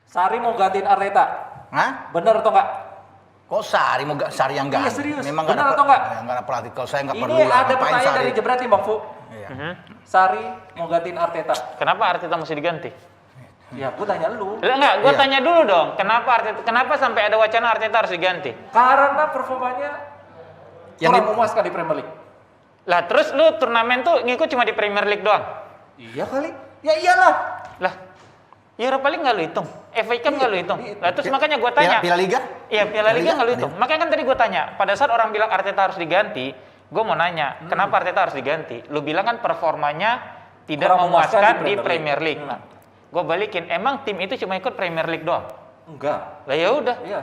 Sari mau gantiin Arteta. Hah? Bener atau enggak? Kok Sari yang ganti? Iya, serius. Memang Benar atau enggak? Enggak ada pelatih. Kalau saya enggak Ini perlu lah. ada Ngapain pertanyaan Sari? dari Jebrati Bang Fu. Iya. Sari mau gantiin Arteta. Kenapa Arteta mesti diganti? Ya, gue tanya lu. Enggak, gue Iya. tanya dulu dong. Kenapa sampai ada wacana Arteta harus diganti? Karena performanya Yang kurang memuaskan di Premier League. Lah terus lu turnamen tuh ngikut cuma di Premier League doang? Iya kali. Ya iyalah. Lah, Europa League nggak lu hitung, FA Cup nggak lu hitung. Lah terus makanya gue Piala tanya. Piala Liga? Iya, Piala Liga nggak lu Liga? hitung. Makanya kan tadi gue tanya, pada saat orang bilang Arteta harus diganti, gue mau nanya, kenapa Arteta harus diganti? Lu bilang kan performanya tidak Kurang memuaskan memuaskan di di Premier League. Nah, gue balikin, emang tim itu cuma ikut Premier League doang? Enggak. Lah ya udah. Iya.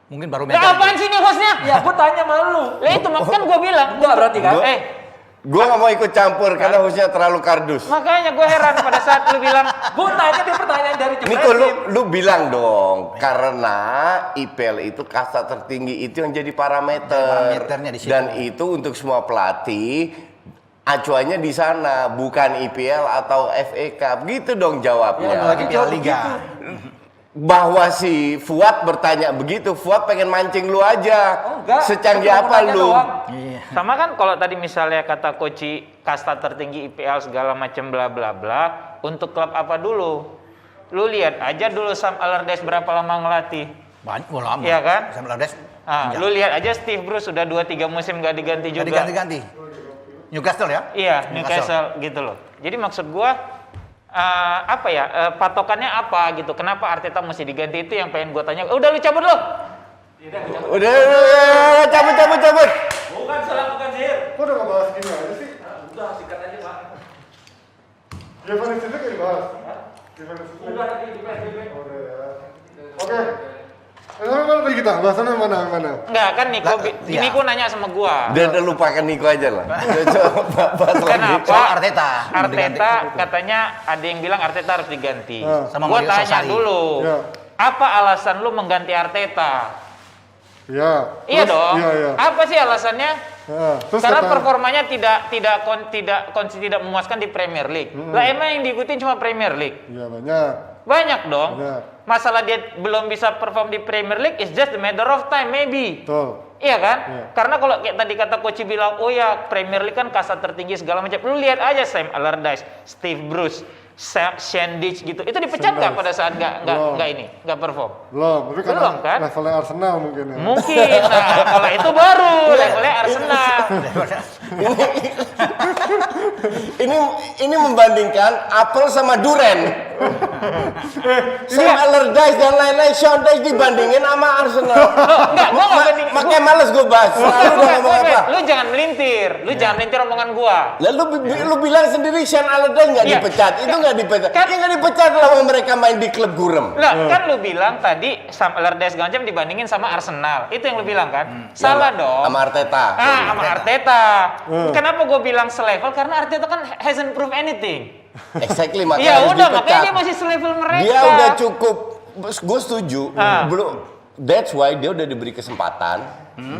Mungkin baru Lah apaan sih nih hostnya? Ya, gue tanya sama lu. Lah itu kan gue bilang. Enggak berarti kan? Gue gak mau ikut campur karena hostnya terlalu kardus. Makanya gue heran pada saat lu bilang, Gue tanya dia pertanyaan dari Jebrati. Niko, lu bilang dong, karena IPL itu kasta tertinggi itu yang jadi Parameternya di situ. Dan itu untuk semua pelatih, acuannya di sana, bukan IPL atau FA Cup. Gitu dong jawabnya. Lagi Piala Liga. Bahwa si Fuad bertanya begitu, Fuad pengen mancing lu aja. Oh, enggak. Secanggih Cuma apa nanya lu? doang. Iya. sama kan kalau tadi misalnya kata Koci kasta tertinggi IPL segala macam bla bla bla, untuk klub apa dulu? Lu lihat aja dulu Sam Allardyce berapa lama ngelatih. Banyak, lama. Iya kan? Sam Allardyce. Ah, lu lihat aja Steve Bruce sudah 2-3 musim gak diganti Nggak juga. diganti-ganti. Newcastle ya? Iya, Newcastle gitu loh. Jadi maksud gua patokannya apa gitu? Kenapa Arteta mesti diganti, itu yang pengen gua tanya. Udah lu cabut lu. Udah, cabut. Bukan salah, bukan sihir. Kok udah ngebahas gini aja sih? Udah, sikat aja, Pak. Giovanni itu kayak dibahas? Giovanni itu? Udah tadi di PSBB. Udah ya. Oke. Mana tadi kita? Bahasannya mana? Enggak kan Niko, Iya. Niko nanya sama gua. Udah lupakan Niko aja lah. Coba bahas lagi. Kenapa? Soal Arteta. Arteta katanya ada yang bilang Arteta harus diganti. Sama Gua Maurizio tanya Sarri. dulu. Ya. Apa alasan lu mengganti Arteta? Iya. Iya dong. Iya. Apa sih alasannya? Ya. Terus Karena kata- performanya tidak memuaskan di Premier League. Lah emang yang diikutin cuma Premier League? Iya banyak. Banyak dong. Banyak. Masalah dia belum bisa perform di Premier League is just a matter of time maybe. Betul. Iya kan? Iya. Karena kalau kayak tadi kata Coach bilang, oh ya Premier League kan kasta tertinggi segala macam. Lu lihat aja Sam Allardyce, Steve Bruce, Sean Dyche gitu. Itu dipecat nggak pada saat nggak perform? Belum. Tapi karena Belum, kan? levelnya Arsenal mungkin ya. Mungkin. Nah, kalau itu baru levelnya Arsenal. Ini membandingkan apel sama duren. Sam Allardyce dan lain-lain, Sean Dyche dibandingin sama Arsenal. Enggak, gua nggak banding. Makanya males gue bahas. Selalu udah ngomong apa? Lu jangan melintir. Lu jangan melintir omongan gua. Lalu lu bilang sendiri Sean Allardyce nggak Iya. dipecat. Itu nggak dipecat. Kan- Yang nggak dipecat lama mereka main di klub gurem. Lah, kan lu bilang tadi Sam Allardyce segala macam dibandingin sama Arsenal. Itu yang lu bilang kan? Salah dong. Sama Arteta. Sama Arteta. Kenapa gue bilang selevel? Karena Arteta kan hasn't prove anything. Exactly, makanya Iya harus udah, dipecat. makanya dia masih selevel mereka. Dia udah cukup. Gue setuju. Ah. Belum. That's why dia udah diberi kesempatan.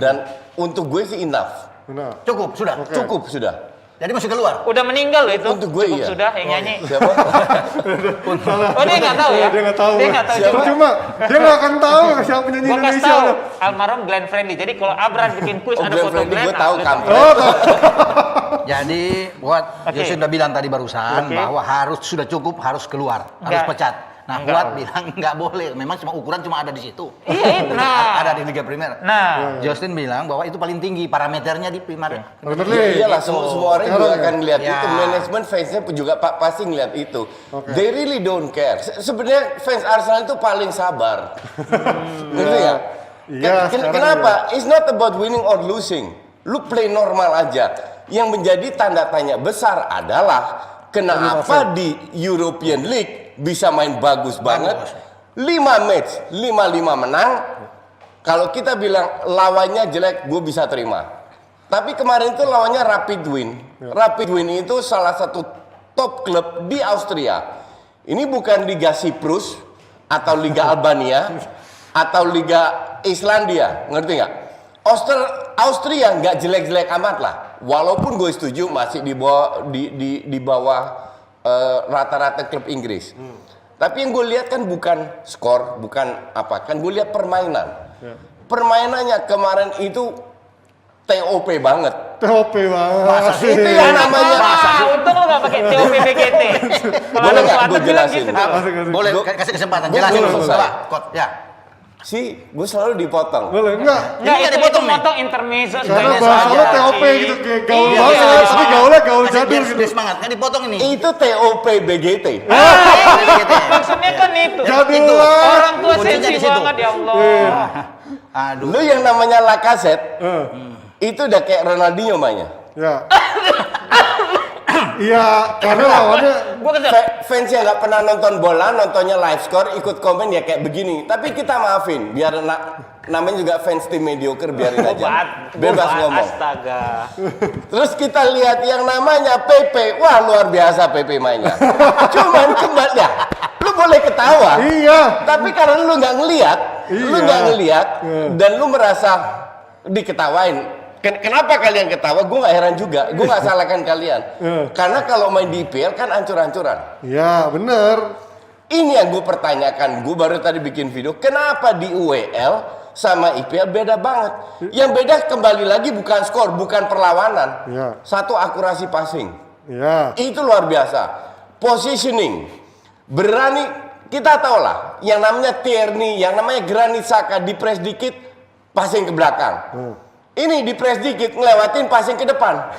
Dan untuk gue sih enough. Benar. Cukup, sudah. Oke. Cukup sudah. Jadi masih keluar. Udah meninggal loh itu. Untuk gue Cukup iya. sudah yang nyanyi. Siapa? Oh dia nggak tahu ya? Dia nggak tahu. Dia nggak tahu Siapa? juga. Cuma dia nggak akan tahu siapa penyanyi Gue kasih Indonesia. tahu almarhum Glenn Fredly. Jadi kalau Abran bikin kuis Oh, ada Glenn foto Fredly Glenn. gue tahu udah kampret. Jadi buat Oke. Josie sudah bilang tadi barusan Oke. bahwa sudah cukup, harus keluar, harus Enggak. pecat. Nah, Enggak. Fuad bilang nggak boleh. Memang cuma ukuran cuma ada di situ. Iya, itu. Nah. Ada di Liga Primer. Nah, Justin bilang bahwa itu paling tinggi parameternya di Primer. Premier Ya, League. iyalah, semua orang juga Sekarang ya? akan ngeliat Ya. itu. Manajemen fansnya juga pasti ngeliat itu. Oke. They really don't care. Sebenarnya fans Arsenal itu paling sabar. Ngerti ya? Iya, sekarang Kenapa? It's not about winning or losing. Lu play normal aja. Yang menjadi tanda tanya besar adalah kenapa di European League bisa main bagus banget. 5 match, 5-5 menang. Kalau kita bilang lawannya jelek, gue bisa terima. Tapi kemarin itu lawannya Rapid Wien. Rapid Wien itu salah satu top klub di Austria. Ini bukan Liga Siprus atau Liga Albania atau Liga Islandia, ngerti nggak? Austria nggak jelek-jelek amat lah. Walaupun gue setuju masih di bawah rata-rata klub Inggris. Tapi yang gue lihat kan bukan skor, bukan apa, kan gue lihat permainan. Permainannya kemarin itu TOP banget. TOP banget. Masa sih? Itu yang namanya. Untung lu nggak pakai TOP BGT. Kalau Boleh ada nggak Selatan gue bilang jelasin? gitu dong. Boleh kasih kesempatan. Gua Jelasin belum dulu. selesai. Coba, Kot. Ya. Gue selalu dipotong. Boleh, enggak. Nggak, nggak itu dipotong nih. motong intermezzo. Karena sebagai bahasa lo saja. TOP gitu, kayak gaul Iya, banget, iya. tapi gaulnya gaul Kasih jadul biar gitu. biar semangat. Kan dipotong ini. Itu TOP BGT. Maksudnya kan itu. Jadul Itu. lah. Orang tua Kuncinya sensi di situ. banget ya Allah. Aduh. Lu yang namanya Lacazette, itu udah kayak Ronaldinho mainnya. Ya. Iya, karena lawannya Gua kesel. Fans yang nggak pernah nonton bola, nontonnya live score, ikut komen ya kayak begini. Tapi kita maafin, biar namanya juga fans tim mediocre, biarin aja. Bebas ngomong. Astaga. Terus kita lihat yang namanya Pepe, wah luar biasa Pepe mainnya. Cuman kembali ya, lu boleh ketawa. iya. Tapi karena lu nggak ngelihat, lu Iya. nggak ngelihat, dan lu merasa diketawain. Kenapa kalian ketawa? Gue nggak heran juga. Gue nggak salahkan kalian. Karena kalau main di IPL kan ancur-ancuran. Iya, bener. Ini yang gue pertanyakan. Gue baru tadi bikin video. Kenapa di UEL sama IPL beda banget? Yang beda kembali lagi bukan skor, bukan perlawanan. Iya. Satu akurasi passing. Iya. Itu luar biasa. Positioning. Berani, kita tahu lah. Yang namanya Tierney, yang namanya Granit Xhaka, di press dikit, passing ke belakang. Ini di press dikit, ngelewatin passing ke depan.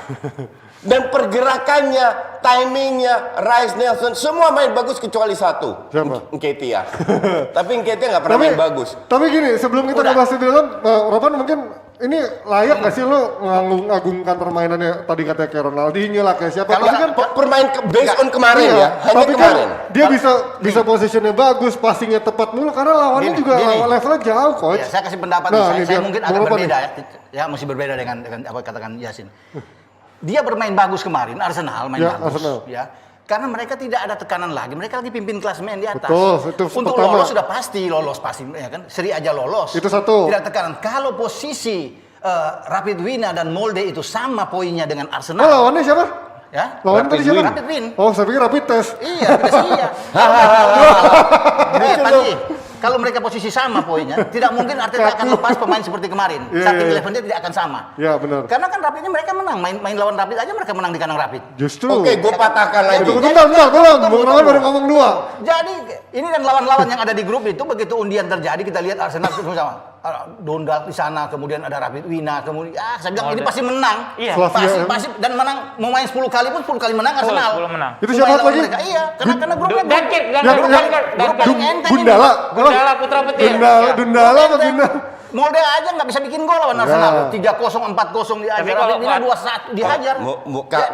Dan pergerakannya, timingnya, Rice, Nelson, semua main bagus kecuali satu. Siapa? Nketiah. Tapi Nketiah nggak pernah main bagus. Tapi gini, sebelum kita ngebahas itu, Ropan mungkin ini layak nggak sih lo ngagungkan permainannya tadi katanya kayak Ronaldinho lah kayak siapa? Kalau Tapi kan permain based on kemarin iya, ya, hanya tapi kemarin. kan dia bisa positionnya bagus, passingnya tepat mulu karena lawannya Gini, juga gini. levelnya jauh, coach. Ya, saya kasih pendapat Nah, nih. ini Saya dia. mungkin Bang agak Ropan berbeda nih. ya. Ya, masih berbeda dengan apa katakan Yasin. Dia bermain bagus kemarin, Arsenal main Ya, bagus. Arsenal. Ya. Karena mereka tidak ada tekanan lagi, mereka lagi pimpin klasemen di atas. Betul, itu Untuk pertama. lolos sudah pasti ya kan. Seri aja lolos. Itu satu. Tidak tekanan. Kalau posisi Rapid Wien dan Molde itu sama poinnya dengan Oh, Arsenal. lawannya siapa? Ya. Lawannya tadi siapa? Rapid Wien. Oh, saya pikir rapid test. Iya, iya. Panji, kalau mereka posisi sama poinnya, tidak mungkin Arteta akan lepas pemain seperti kemarin. Iya, Starting iya. eleven-nya tidak akan sama. Iya, benar. Karena kan Rapidnya mereka menang, main lawan Rapid aja mereka menang di kandang Rapid. Justru. Oke, gue patahkan lagi. Tunggu, bentar, belum. Bung Roman baru ngomong dua. Jadi ini dan lawan-lawan yang ada di grup itu begitu undian terjadi kita lihat Arsenal itu sama Dundalk di sana, kemudian ada Rapid Wina, kemudian saya bilang ini pasti menang. Iya. Pasti dan menang, mau main 10 kali pun 10 kali menang Arsenal. 10 menang. Itu Pemain siapa lawan lagi? mereka. Iya, karena grupnya Dankit, grup paling enteng ini. Gundala. Gundala Putra Petir. Dundala apa Gundala? Molde aja nggak bisa bikin gol lawan Arsenal. 3-0, 4-0 dihajar. Tapi kalau Rapid Wina 2-1 dihajar.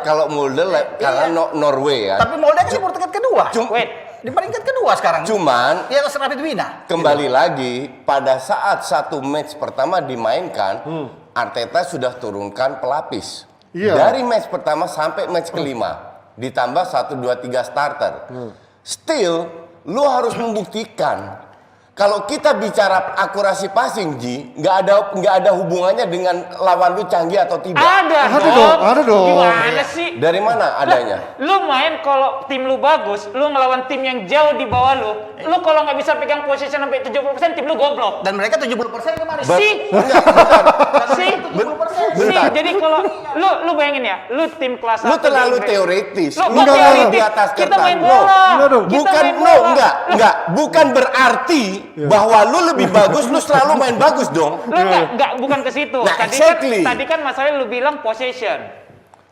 Kalau Mulder karena Norway ya. Tapi Molde kan di peringkat kedua. Wait. Di peringkat kedua sekarang. Cuman Di atas Rapid Wina. kembali lagi pada saat satu match pertama dimainkan, Arteta sudah turunkan pelapis. Iya. Dari match pertama sampai match kelima, ditambah 1, 2, 3 starter. Still, lu harus membuktikan. Kalau kita bicara akurasi passing, Ji, nggak ada hubungannya dengan lawan lu canggih atau tidak. Ada Ada dong. Gimana sih? Dari mana adanya? Lu main kalau tim lu bagus, lu ngelawan tim yang jauh di bawah lu kalau nggak bisa pegang posisi sampai 70%, tim lu goblok. Dan mereka 70% kemarin. Sih, jadi kalau lu bayangin ya, lu tim kelas Lu 1 terlalu di Inggris. teoritis. Lu Lu nggak terlalu teoritis. di atas Kita kertas. main No. bola. Enggak dong. Kita Bukan, main no, bola. enggak. Bukan berarti bahwa lu lebih bagus, lu selalu main bagus dong. Lu enggak, bukan ke situ. Nah, exactly. Tadi kan masalahnya lu bilang possession.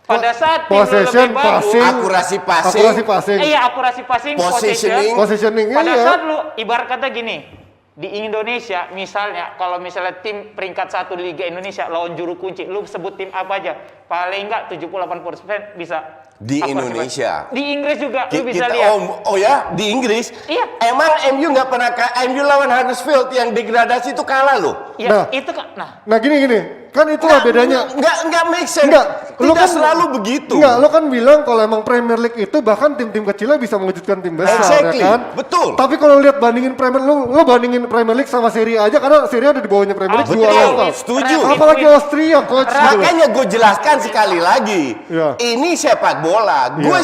Pada saat tim lu Possession, lebih bagus, passing. Akurasi passing, Akurasi passing. iya akurasi passing, Positioning. Positioning, Pada iya. saat lu ibarat kata gini, di Indonesia misalnya, kalau misalnya tim peringkat 1 Liga Indonesia lawan juru kunci, lu sebut tim apa aja, paling enggak 78% bisa. Di akurasi Indonesia. passing. Di Inggris juga lu bisa Kita, lihat. oh ya, di Inggris. Iya. Emang MU nggak pernah MU lawan Huddersfield yang degradasi itu kalah loh. Ya, Nah. itu kan. Nah, Nah gini, kan itulah bedanya. Nggak make sense. Lu Tidak selalu begitu. Enggak, lo kan bilang kalau emang Premier League itu bahkan tim-tim kecilnya bisa mengejutkan tim besar, Exactly, ya kan? betul. Tapi kalau lihat bandingin lo bandingin Premier League sama Serie A aja, karena Serie A ada di bawahnya Premier League Betul, dua level. setuju. Apalagi Austria, coach. gitu loh. Makanya gue jelaskan sekali lagi, Ya. ini sepak bola. Gue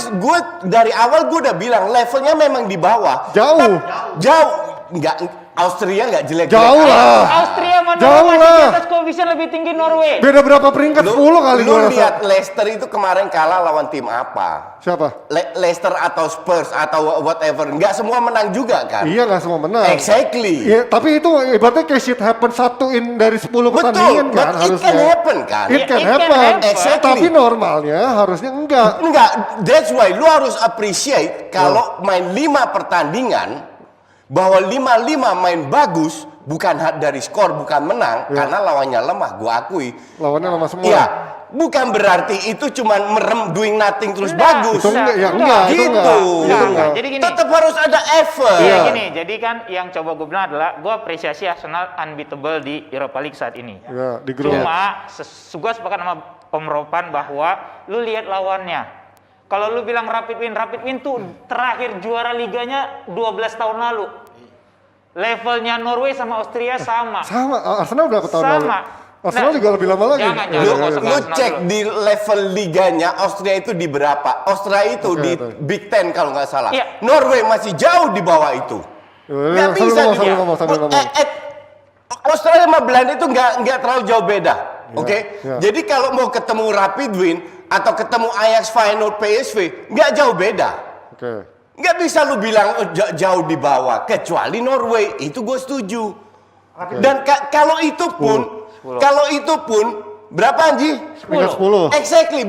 dari awal gue udah bilang levelnya memang di bawah. Jauh. Jauh. Nggak, Austria nggak jelek. Jauh lah. Austria mana Jauh masih lah. di atas koefisien lebih tinggi Norway. Beda berapa peringkat? 10 kali Lu gue rasa. lihat Leicester itu kemarin kalah lawan tim apa? Siapa? Leicester atau Spurs atau whatever. Nggak semua menang juga kan? Iya, nggak semua menang. Exactly. Iya, tapi itu ibaratnya kayak shit happen dari 10 pertandingan Betul, kan but it harusnya. can happen kan? It can It can happen. happen. Exactly. Tapi normalnya harusnya enggak. Enggak, that's why lu harus appreciate kalau main 5 pertandingan bahwa 5-5 main bagus bukan dari skor, bukan menang karena lawannya lemah, gua akui. Lawannya lama semua. Iya, bukan berarti itu cuman merem doing nothing terus Enggak, bagus. Itu enggak, ya enggak, itu Gitu. enggak. Itu enggak. Jadi gini. Tetap harus ada effort. Iya gini, jadi kan yang coba gue bilang adalah gue apresiasi Arsenal unbeatable di Europa League saat ini. Ya, di grup. Cuma gue sepakat sama Pemeropan bahwa lu lihat lawannya. Kalau lu bilang Rapid Wien tuh terakhir juara liganya 12 tahun lalu. Levelnya Norway sama Austria sama. Sama, Arsenal berapa tahun lalu? Sama. Arsenal Nah, juga lebih lama lagi. jangan, Iya, jangan. iya, Nggak iya. usah. Lu Arsenal cek dulu. di level liganya Austria itu di berapa? Austria itu Oke, di oke. Big Ten kalau nggak salah. Iya. Norway masih jauh di bawah itu. Nggak Sambil bisa ngomong, sambil juga. ngomong, sambil ngomong. Australia sama Belanda itu nggak terlalu jauh beda. Oke? ya. Jadi kalau mau ketemu Rapid Wien atau ketemu Ajax, Feyenoord, PSV, nggak jauh beda. Oke. Nggak bisa lu bilang jauh di bawah, kecuali Norway. Itu gue setuju. Dan kalau itu pun berapa Anji? Peringkat 10. Exactly.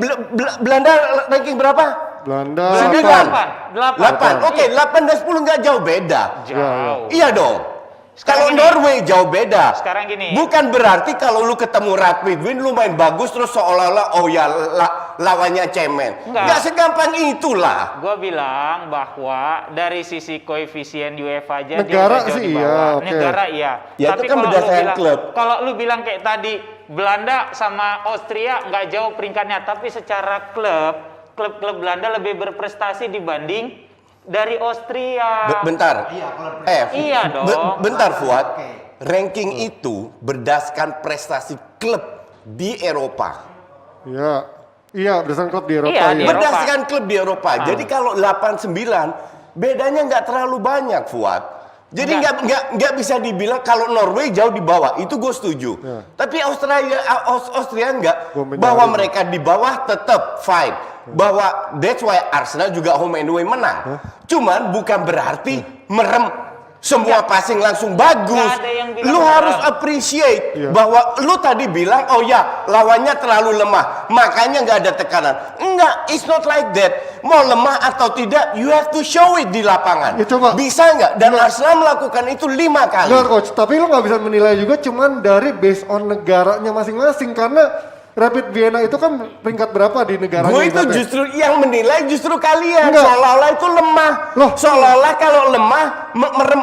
Belanda ranking berapa? Belanda. 8. Oke, 8 dan 10 nggak jauh beda. Jauh. Iya dong. Sekarang Kalau gini. Norway jauh beda. Sekarang gini. Bukan berarti kalau lu ketemu Rapid Wien lu main bagus terus seolah-olah oh ya lawannya cemen. Enggak. Nggak segampang itulah. Gue bilang bahwa dari sisi koefisien UEFA aja Negara dia udah jauh sih di iya, bawah. oke. Negara iya. Ya, itu kan berdasarkan klub. Kalau lu bilang kayak tadi Belanda sama Austria nggak jauh peringkatnya, tapi secara klub Belanda lebih berprestasi dibanding dari Austria. Bentar. Iya dong. Bentar Fuad. Ranking itu berdasarkan prestasi klub di Eropa. Iya. Iya, berdasarkan klub di Eropa. Iya, di iya. Eropa. Berdasarkan klub di Eropa. Jadi kalau 8-9 bedanya nggak terlalu banyak Fuad. Jadi nggak bisa dibilang kalau Norway jauh di bawah. Itu gue setuju. Ya. Tapi Austria nggak. Gua menyadari. Bahwa mereka di bawah tetap fine. Bahwa that's why Arsenal juga home and away menang. Cuman bukan berarti merem semua passing langsung bagus. Nggak ada yang bilang Lu merem. harus appreciate Iya. bahwa lu tadi bilang oh ya lawannya terlalu lemah makanya nggak ada tekanan. Enggak, it's not like that. Mau lemah atau tidak, you have to show it di lapangan. Ya, coba. Bisa nggak? Dan Arsenal melakukan itu 5 kali. Benar coach, tapi lo nggak bisa menilai juga cuman dari based on negaranya masing-masing karena Rapid Vienna itu kan peringkat berapa di negaranya? Gue itu ibaratnya? justru yang menilai justru kalian. Enggak. Seolah-olah itu lemah. Loh. Seolah-olah kalau lemah merem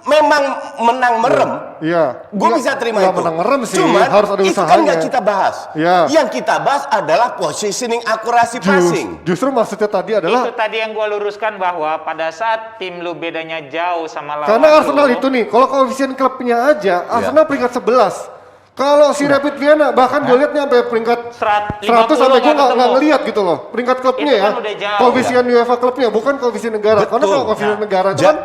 memang menang merem. Iya. Gue Nggak- bisa terima nggak itu. menang merem sih, Cuman harus ada itu kan usahanya. nggak kita bahas. Iya. Yang kita bahas adalah positioning akurasi passing. Justru maksudnya tadi adalah Itu tadi yang gue luruskan bahwa pada saat tim lu bedanya jauh sama lawan karena Arsenal lu, itu nih, kalau koefisien klubnya aja, Arsenal peringkat 11. Kalau si Rapid Vienna, bahkan gue liatnya sampai peringkat 100 sampai gue nggak ngeliat gitu loh. Peringkat klubnya Itu ya, kan udah jauh. koefisien UEFA klubnya, bukan koefisien negara. Karena kalau koefisien negara itu kan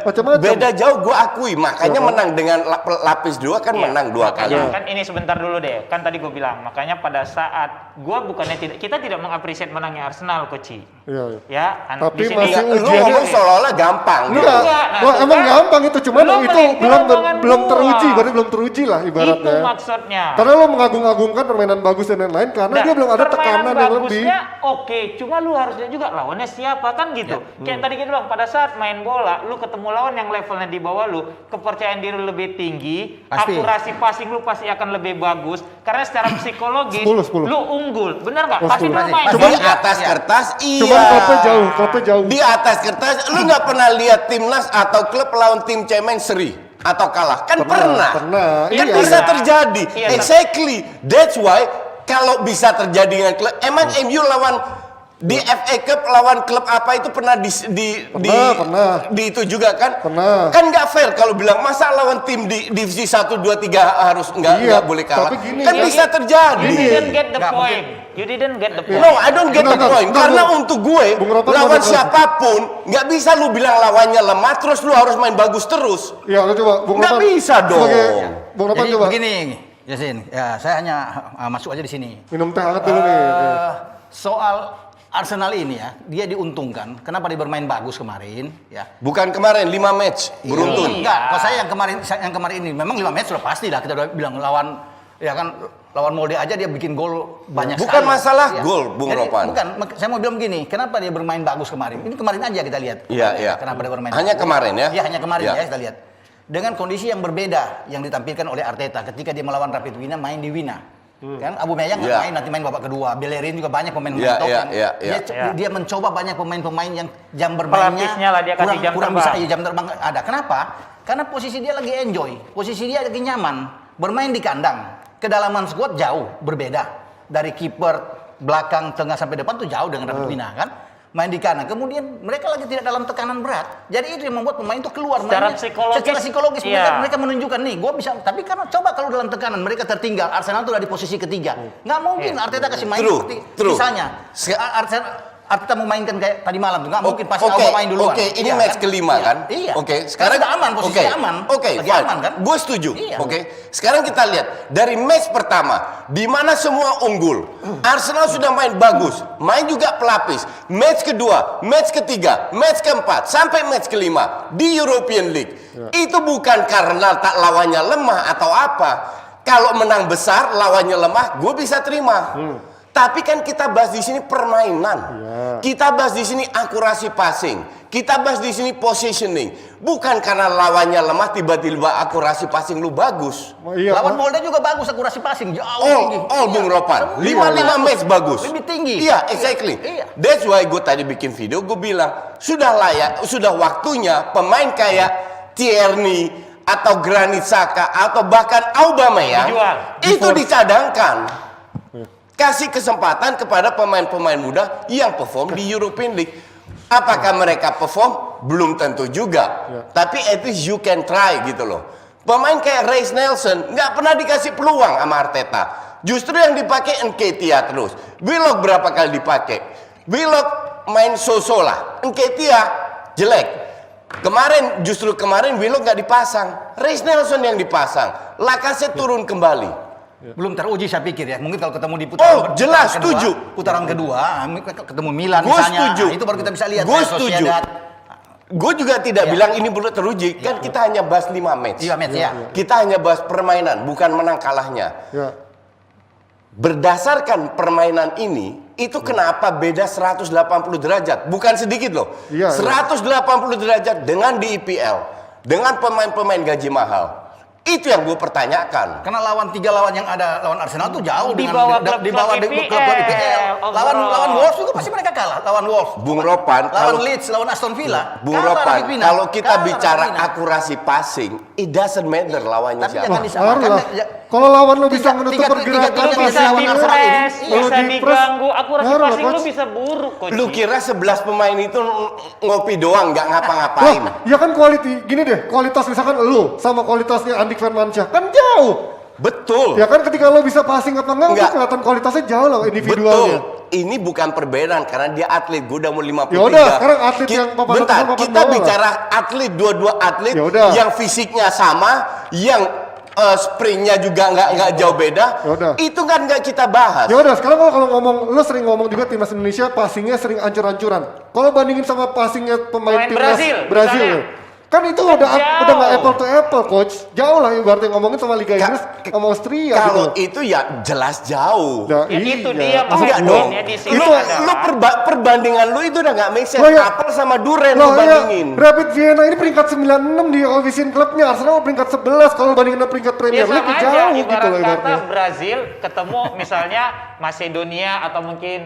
macam-macam. Beda jauh gue akui. Makanya menang dengan lapis 2 kan Iya, menang 2 kali. makanya kan ini sebentar dulu deh. Kan tadi gue bilang, makanya pada saat gue bukannya kita tidak mengapresiasi menangnya Arsenal, Koci. Iya, iya. Ya, Tapi di sini masih Lu ujiannya- ngomong seolah-olah gampang. Enggak, Enggak, nah, wah, tuh emang kan. gampang itu, cuman Lu itu melintir omongan belum gua. teruji, berarti belum teruji lah itu ibaratnya. maksudnya. Karena lo mengagung-agungkan permainan bagus dan lain-lain karena Nah, dia belum ada permainan tekanan yang lebih. bagusnya oke, cuma lu harusnya juga lawannya siapa kan gitu. Kayak tadi kita bilang pada saat main bola, lu ketemu lawan yang levelnya di bawah lu, kepercayaan diri lu lebih tinggi, Pasti. akurasi passing lu pasti akan lebih bagus karena secara psikologis 10. lu unggul, bener nggak? Oh, Pasti 10. lu main. Coba- Di atas kertas iya. Cuman klubnya jauh. Di atas kertas lu nggak pernah lihat timnas atau klub lawan tim cemeng seri. atau kalah? Kan pernah. Pernah. Kan Iya. bisa terjadi. Iya, Exactly. That's why kalau bisa terjadi dengan klub, emang MU lawan di FA Cup lawan klub apa itu pernah Pernah. di itu juga kan? Pernah. Kan nggak fair kalau bilang masa lawan tim di divisi 1, 2, 3 harus nggak boleh kalah. tapi gini, Kan ya, bisa terjadi. You didn't get the Nggak point. You didn't get the point. No, I don't get the Enggak, point. enggak, Karena Bung. untuk gue, Bung Ropan lawan mau- siapapun, nggak bisa lu bilang lawannya lemah, terus lu harus main bagus terus. Ya, lu coba Bung Nggak Ropan. bisa dong. Sebagai Bung Ropan Jadi coba begini, Yasin, ya saya hanya masuk aja di sini. minum teh hangat dulu nih. Soal Arsenal ini ya, dia diuntungkan. Kenapa dia bermain bagus kemarin? Ya. Bukan kemarin 5 match beruntun. Enggak, kalau saya yang kemarin ini memang 5 match sudah pasti lah kita udah bilang lawan Molde aja dia bikin gol banyak Bukan sekali. masalah Ya. gol, Bung Jadi, Ropan. Bukan, saya mau bilang begini, kenapa dia bermain bagus kemarin? Ini kemarin aja kita lihat. Iya, iya. Kenapa dia bermain Hanya bagus. kemarin ya? Iya, hanya kemarin Iya. ya kita lihat. Dengan kondisi yang berbeda yang ditampilkan oleh Arteta ketika dia melawan Rapid Wina main di Wina. Kan Aubameyang nggak Iya. main, nanti main babak kedua. Bellerin juga banyak pemain-pemain Iya, top iya, yang iya, iya. dia mencoba banyak pemain-pemain yang jam bermainnya Pelapisnya lah dia kasih jam kurang terbang. bisa, iya, jam terbang ada. Kenapa? Karena posisi dia lagi enjoy, posisi dia lagi nyaman, bermain di kandang, kedalaman squad jauh berbeda dari kiper belakang, tengah sampai depan tuh jauh dengan Rapid Wina kan. Main di kanan, kemudian mereka lagi tidak dalam tekanan berat. Jadi itu yang membuat pemain itu keluar Secara mainnya. psikologis, Secara psikologis iya. mereka menunjukkan nih, gue bisa. Tapi karena coba kalau dalam tekanan mereka tertinggal, Arsenal tuh udah di posisi ketiga. Nggak mungkin Arteta kasih main True, seperti true. misalnya Arteta mau mainkan kayak tadi malam tuh nggak mungkin pasti Oke, Auba main duluan. oke, ini Iya match kan? kelima Iya, kan? Iya. Oke, sekarang sudah aman, posisi aman. Oke, Lagi fine. aman kan? Gue setuju. Iya. Oke. Sekarang kita lihat dari match pertama di mana semua unggul. Arsenal sudah main bagus, main juga pelapis. Match kedua, match ketiga, match keempat sampai match kelima di European League. Itu bukan karena tak lawannya lemah atau apa. Kalau menang besar, lawannya lemah, gue bisa terima. Tapi kan kita bahas di sini permainan. Kita bahas di sini akurasi passing. Kita bahas di sini positioning. Bukan karena lawannya lemah tiba-tiba akurasi passing lu bagus. Iya. Lawan Molde juga bagus akurasi passing jauh tinggi. All Bung Ropan. Semua 5 match bagus. Lebih tinggi. Iya, exactly. Iya. That's why gue tadi bikin video, gue bilang sudah layak, sudah waktunya pemain kayak Tierney atau Granit Xhaka atau bahkan Aubameyang Dijual. itu dicadangkan. Kasih kesempatan kepada pemain-pemain muda yang perform di European League. Apakah mereka perform? Belum tentu juga. Tapi at least you can try gitu loh. Pemain kayak Reiss Nelson nggak pernah dikasih peluang sama Arteta. Justru yang dipakai Nketiah terus. Willock berapa kali dipakai? Willock main so-so lah. Nketiah jelek. Justru kemarin Willock nggak dipasang. Reiss Nelson yang dipasang. Lacazette turun kembali. Belum teruji saya pikir ya. Mungkin kalau ketemu di putaran jelas, kedua, setuju. Putaran kedua, ketemu Milan Gue misalnya. setuju. Nah, itu baru kita bisa lihat. Gue Real setuju. Sociedad. Gue juga tidak Ya. bilang ini belum teruji. Kan kita hanya bahas 5 match. Iya, match ya. Kita hanya bahas permainan, bukan menang kalahnya. Ya. Berdasarkan permainan ini, itu kenapa beda 180 derajat? Bukan sedikit loh. Iya, 180 derajat dengan di IPL. Dengan pemain-pemain gaji mahal. Itu yang gue pertanyakan. Karena lawan 3 lawan yang ada lawan Arsenal tuh jauh Di dengan bawah di klub-klub bawah IPL. klub-klub IPL. Lawan Overall. Wolves juga pasti mereka kalah. Lawan Wolves. Bung Ropan, lawan kalau Leeds, lawan Aston Villa. Bung kalah Ropan, Rapid Wina. kalau kita Kalah bicara Rapid Wina. akurasi passing, it doesn't matter lawannya Tapi siapa. jangan Wah, disamakan. baru lah. Ya, Kalau lawan lo bisa Tiga- menutup tiga- pergerakan tiga- Lu tiga- bisa lawan di Arsenal ini. press, Iya. bisa Lu di press, diganggu, akurasi ngaruh lah, passing lu Coach. bisa buruk, Coach. Lu kira 11 pemain itu ngopi doang, nggak Loh, ngapa-ngapain? ya kan gini deh, kualitas misalkan lu sama kualitasnya Andik Firmansyah kan jauh. Betul. Ya kan ketika lo bisa passing apa enggak, Enggak. itu kelihatan kualitasnya jauh lah individualnya. Betul. Ini bukan perbedaan karena dia atlet. Gue udah mau 53. Yaudah, sekarang atlet yang papan Bentar, atas, papan kita bawah lah. bicara atlet, dua-dua atlet Yaudah. yang fisiknya sama, yang sprintnya juga nggak jauh beda. Yaudah. Itu kan nggak kita bahas. Ya udah, sekarang kalau ngomong, lo sering ngomong juga timnas Indonesia passingnya sering ancur-ancuran. Kalau bandingin sama passingnya pemain Pemain timnas Brazil, ya. Kan itu udah Jauh. nggak apple to apple, coach. Jauh lah ibaratnya ngomongin sama Liga Inggris sama Austria Kalau gitu. itu ya jelas jauh. Nah, Ya, iya. itu dia Maksud Enggak maksud gua, dong. poinnya di sini Lu, adalah- perbandingan lu itu udah nggak make sense. Loh, ya. Apel sama Duren lu Loh, ya, bandingin. Rapid Vienna ini peringkat 96 di Ovisian Clubnya, Arsenal peringkat 11 kalau bandingin sama peringkat Ya Premier League sama aja, jauh gitu ibarat loh kata ibaratnya. Brazil ketemu misalnya Macedonia atau mungkin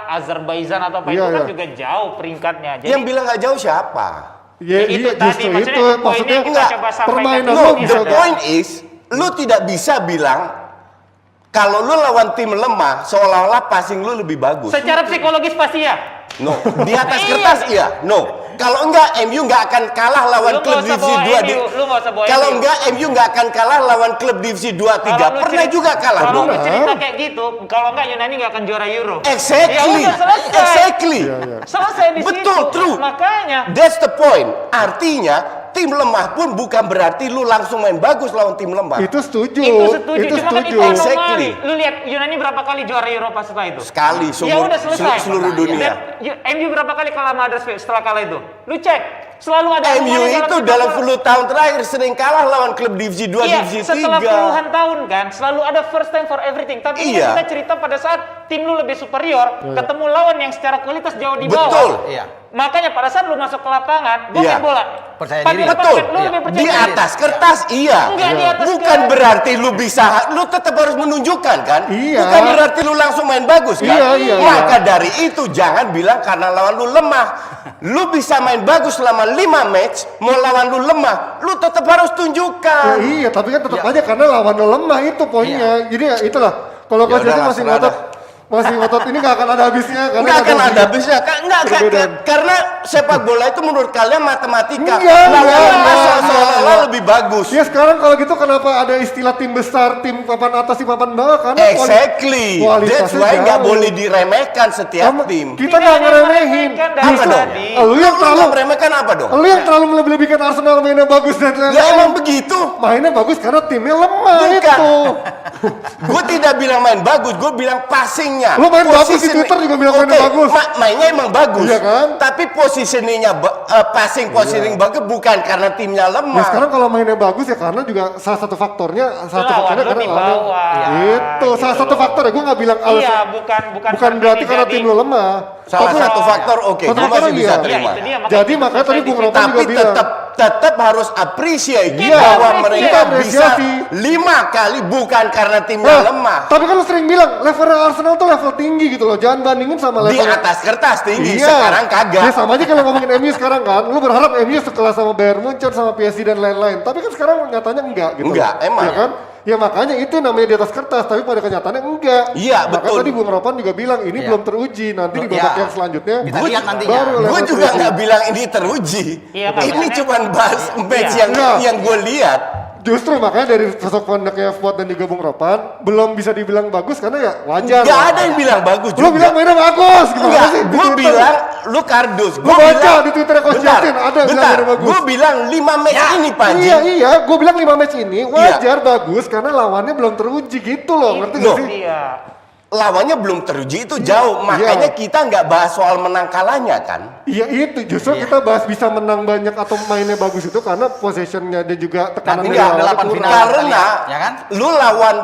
Azerbaijan atau apa Iya, itu kan iya. juga jauh peringkatnya. Jadi Yang bilang nggak jauh siapa? Ya, Itu iya, tadi, justru maksudnya itu. poinnya Maksudnya kita enggak, coba sampaikan permainan dulu lo nih, The bisa Saudara. point is, lu tidak bisa bilang kalau lu lawan tim lemah seolah-olah passing lu lebih bagus. Secara psikologis pasti ya. No, di atas Iya. kertas iya. No. Kalau enggak MU enggak akan kalah lawan Lu klub nggak usah divisi bawa 2 di. MU, lu nggak usah bawa Kalau MU. enggak MU enggak akan kalah lawan klub divisi 2 3. Kalau lu Pernah cerita- juga kalah Kalau dong. lu cerita kayak gitu, kalau enggak Yunani nggak akan juara Euro. Exactly. Ya udah selesai. Exactly. Selesai di Betul, situ. true. Makanya That's the point. Artinya tim lemah pun bukan berarti lu langsung main bagus lawan tim lemah. itu setuju. itu setuju. Itu Cuma kan setuju. itu anomali. Exactly. Lu lihat Yunani berapa kali juara Eropa setelah itu? Sekali Ya seumur udah selesai. seluruh dunia. Dan MU berapa kali kalah sama Huddersfield setelah kalah itu? Lu cek. Selalu ada MU anomali itu sepak dalam bola. 10 tahun terakhir sering kalah lawan klub divisi 2, Iya, divisi setelah 3. puluhan tahun kan, selalu ada first time for everything. Tapi ini Iya. kita cerita pada saat tim lu lebih superior, ketemu lawan yang secara kualitas jauh di bawah. Betul. Iya. Makanya pada saat lu masuk ke lapangan, gua Iya. main bola. Percaya Pagi diri. depan Betul. lu lebih percaya Di diri. atas kertas iya. Enggak, di atas Bukan kertas. berarti lu bisa, lu tetap harus menunjukkan kan? Iya. Bukan berarti lu langsung main bagus kan? Iya, iya, Maka dari itu jangan bilang karena lawan lu lemah. Lu bisa main bagus selama 5 match, mau lawan lu lemah, lu tetap harus Ya, tunjukkan. iya, tapi kan tetap aja karena lawan lo lemah itu poinnya. Jadi ya itulah. Kalau Ya Coach Yasin udahlah, masih serah ngotot, masih ngotot ini nggak akan ada habisnya. Karena Nggak akan ada habisnya, perbedaan. karena sepak bola itu menurut kalian matematika. Enggak, Lawan enggak, lemah enggak, seolah-olah enggak. lebih bagus. Ya sekarang kalau gitu kenapa ada istilah tim besar, tim papan atas, tim papan bawah? Karena Exactly. kualitasnya That's why nggak jauh. boleh diremehkan setiap Kamu- tim. Kita Tidak nggak ada ngeremehin. meremehkan dan Apa Justru dong? tadi. lu yang Lu terlalu, nggak meremehkan apa dong? lu yang terlalu melebih-lebihkan Arsenal mainnya bagus dan Lah lain-lain. emang begitu. Mainnya bagus karena timnya lemah Bukan. itu. Gue tidak bilang main bagus, gue bilang passingnya. Lu main bagus di Positioning- Twitter juga bilang mainnya Oke, bagus. Mainnya emang bagus. Iya kan? Tapi positioningnya positioning bagus bukan karena timnya Ya lemah. sekarang kalau mainnya bagus ya karena juga salah satu faktornya, Lawan lu karena di lawannya. bawah. Itu salah Gitu satu loh. faktor ya. Gue nggak bilang Iya, bukan berarti karena tim lu lemah. Salah Tapi- satu faktor oke, Satu gue faktor masih bisa iya. Iya, terima. itu dia, Jadi makanya tadi Bung Ropan juga Tapi bilang. tetap harus appreciate Iya, bahwa kita mereka bisa apresiasi. 5 kali bukan karena timnya Nah, lemah. tapi kan lu sering bilang level Arsenal tuh level tinggi gitu loh. Jangan bandingin sama Di level atas kertas tinggi, Iya. sekarang kagak. Ya sama aja kalau ngomongin MU sekarang kan. Lu berharap MU sekelas sama Bayern Munchen sama PSG dan lain-lain. Tapi kan sekarang nyatanya enggak gitu. Enggak, emang. Ya kan? Ya makanya itu namanya di atas kertas, tapi pada kenyataannya enggak. Iya, Maka betul. tadi Bung Ropan juga bilang ini Iya. belum teruji. Nanti di babak Iya. yang selanjutnya Kita lihat nantinya. baru Gue level juga teruji. nggak bilang ini teruji. Iya, Pak, Ini maksudnya- cuma bahas match Iya. yang gue lihat. Justru makanya dari sosok pondoknya Fuad dan juga Bung Ropan belum bisa dibilang bagus karena ya wajar. Gak lah. ada yang bilang bagus Lu juga. bilang mainnya bagus gimana Enggak, sih? Di gue Twitter. bilang lu kardus. Lu baca di Twitter Coach Yasin, ada yang bilang mainnya bagus. Gue bilang 5 match ini Panji. Iya, gue bilang 5 match ini wajar bagus karena lawannya belum teruji gitu loh, ngerti gak Loh. sih? Iya. Lawannya belum teruji itu jauh. Makanya kita nggak bahas soal menang kalahnya kan. Iya itu, justru kita bahas bisa menang banyak atau mainnya bagus itu karena possessionnya dan juga tekanan Nanti dari nggak ada lawan 8 kurang. final. Karena Ya kan? lu lawan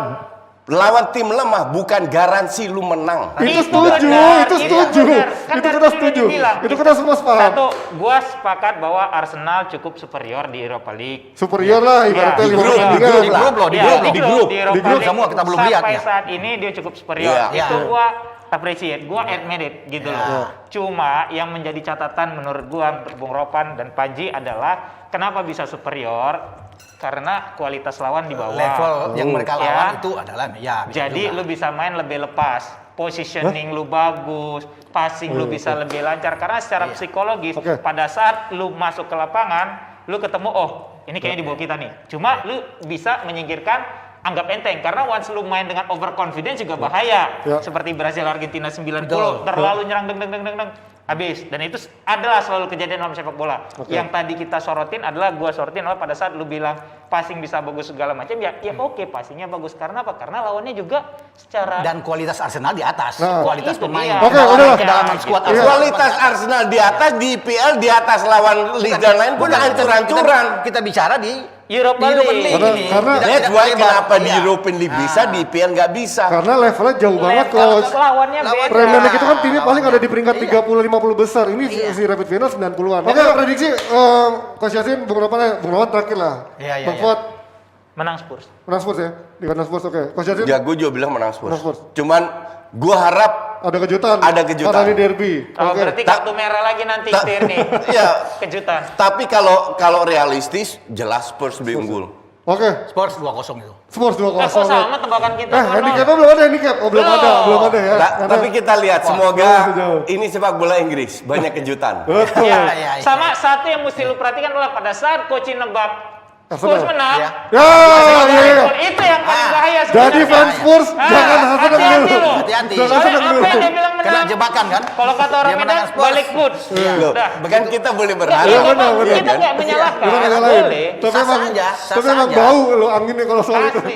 tim lemah bukan garansi lu menang. Itu Itu setuju, benar, itu itu setuju. benar. Kan Itu tadi kita udah setuju. dibilang. Itu kita semua sepaham. Satu, gua sepakat bahwa Arsenal cukup superior di Europa League. Superior lah ibaratnya Iya, lima di grup, pertandingan. di grup lah. loh, di Iya, grup loh. di grup Di Europa grup League. semua kita belum lihat Sampai ya. saat ini dia cukup superior. Iya. Itu Iya. gua appreciate, gua admit it gitu Iya. loh. Cuma yang menjadi catatan menurut gua Bung Ropan dan Panji adalah kenapa bisa superior? Karena kualitas lawan di bawah. Level yang mereka Ya. lawan itu adalah ya. bisa Jadi juga. lu bisa main lebih lepas, positioning lu bagus, passing lu bisa lebih lancar karena secara psikologis Oke. pada saat lu masuk ke lapangan, lu ketemu oh, ini kayaknya di bawah kita nih. Cuma lu bisa menyingkirkan anggap enteng karena once lu main dengan overconfidence juga bahaya. Ya. Seperti Brasil Argentina 90 Betul. terlalu nyerang deng habis. Dan itu adalah selalu kejadian dalam sepak bola. Oke. Yang tadi kita sorotin adalah gua sorotin adalah pada saat lu bilang passing bisa bagus segala macam ya oke passingnya bagus karena apa? Karena lawannya juga secara Dan kualitas Arsenal di atas. Nah. Kualitas Itu pemain. dia. Oke, kedalaman- udah. kedalaman squad Iya. Arsenal. Kualitas Arsenal di atas, di IPL di atas lawan liga lain pun hancur-hancuran. Kita bicara di Europa European League. League ini. Karena- Tidak- That's tidak why lebar. kenapa di Iya. European League bisa, di IPL nggak bisa. Karena levelnya jauh banget Level coach. lawannya Lawan- beda. Premier League itu kan timnya paling ada di peringkat Iya. 30-50 besar. Ini si Rapid Vienna 90-an. Oke, prediksi Coach Yasin, Bung Ropan terakhir lah. Iya, iya, Bang iya. Fuad, Menang Spurs. menang Spurs ya? Di menang Spurs, oke. Coach Yasin, Ya gue juga bilang menang Spurs. Menang Spurs. Cuman gue harap Ada kejutan. Ada kejutan. Karena ini derby. Oh, Oke. berarti kartu merah lagi nanti Tierney. Iya. Kejutan. Tapi kalau realistis, jelas Spurs lebih unggul. Oke. Spurs 2-0 itu. Spurs 2-0. Kok sama tebakan kita? Handicapnya belum ada handicap. Oh, belum ada ya. Karena- Tapi kita lihat semoga jauh. ini sepak bola Inggris banyak kejutan. Betul. Ya, Iya, iya. sama satu yang mesti lu perhatikan adalah pada saat coach nebak Arsenal. Spurs menang. Iya. Ya, iya. Itu yang paling bahaya Jadi sebenarnya. fans Spurs jangan senang hati-hati dulu. lo. Hati-hati. Jangan Soalnya senang apa dulu. yang dia bilang Kena menang? jebakan kan? Kalau kata orang Dia Medan, menangkan Spurs. balik foot. Loh, Udah. kan kita boleh Iya, berharap. benar, kita benar. nggak menyalahkan. Kita nggak Boleh. nyalain. Tapi Sah-sah emang aja, tapi sah-sah emang aja. bau lo anginnya kalau soal itu. Pasti.